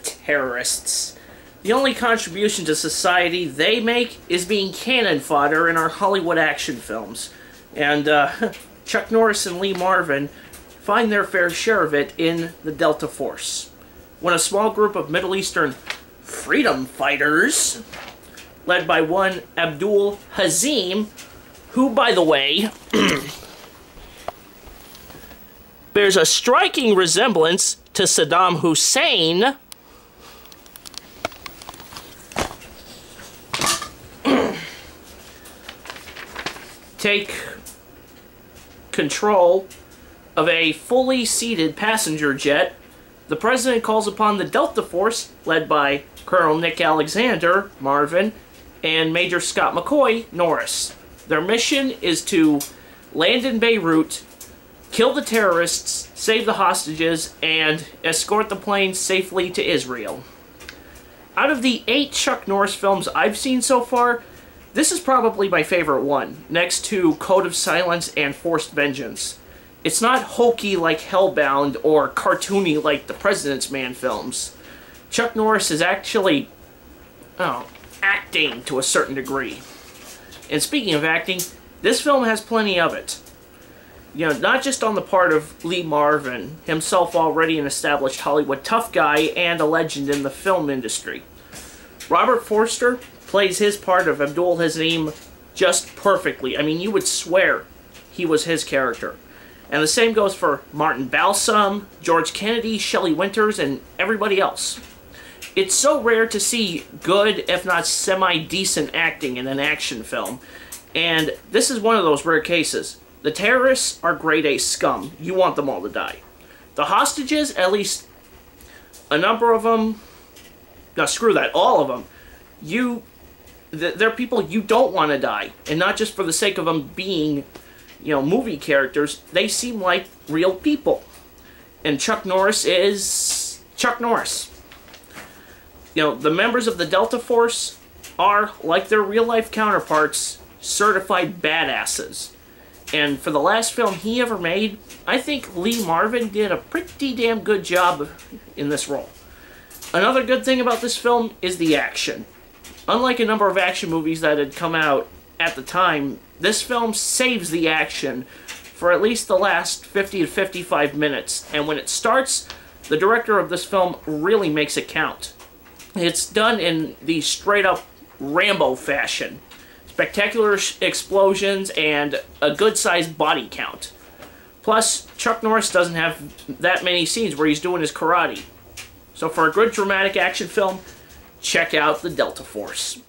Terrorists. The only contribution to society they make is being cannon fodder in our Hollywood action films. And Chuck Norris and Lee Marvin find their fair share of it in the Delta Force, when a small group of Middle Eastern freedom fighters, led by one Abdul Hazim, who, by the way, bears a striking resemblance to Saddam Hussein, take control of a fully seated passenger jet. The President calls upon the Delta Force, led by Colonel Nick Alexander, Marvin, and Major Scott McCoy, Norris. Their mission is to land in Beirut, kill the terrorists, save the hostages, and escort the plane safely to Israel. Out of the 8 Chuck Norris films I've seen so far, this is probably my favorite one, next to Code of Silence and Forced Vengeance. It's not hokey like Hellbound or cartoony like the President's Man films. Chuck Norris is actually, acting to a certain degree. And speaking of acting, this film has plenty of it. You know, not just on the part of Lee Marvin, himself already an established Hollywood tough guy and a legend in the film industry. Robert Forster plays his part of Abdul Hazim just perfectly. I mean, you would swear he was his character. And the same goes for Martin Balsam, George Kennedy, Shelley Winters, and everybody else. It's so rare to see good, if not semi-decent acting in an action film. And this is one of those rare cases. The terrorists are grade A scum. You want them all to die. The hostages, at least a number of them, no, screw that, all of them, they're people you don't want to die. And not just for the sake of them being, movie characters. They seem like real people. And Chuck Norris is Chuck Norris. The members of the Delta Force are, like their real-life counterparts, certified badasses. And for the last film he ever made, I think Lee Marvin did a pretty damn good job in this role. Another good thing about this film is the action. Unlike a number of action movies that had come out at the time, this film saves the action for at least the last 50 to 55 minutes. And when it starts, the director of this film really makes it count. It's done in the straight-up Rambo fashion. Spectacular explosions and a good-sized body count. Plus, Chuck Norris doesn't have that many scenes where he's doing his karate. So for a good dramatic action film, check out the Delta Force.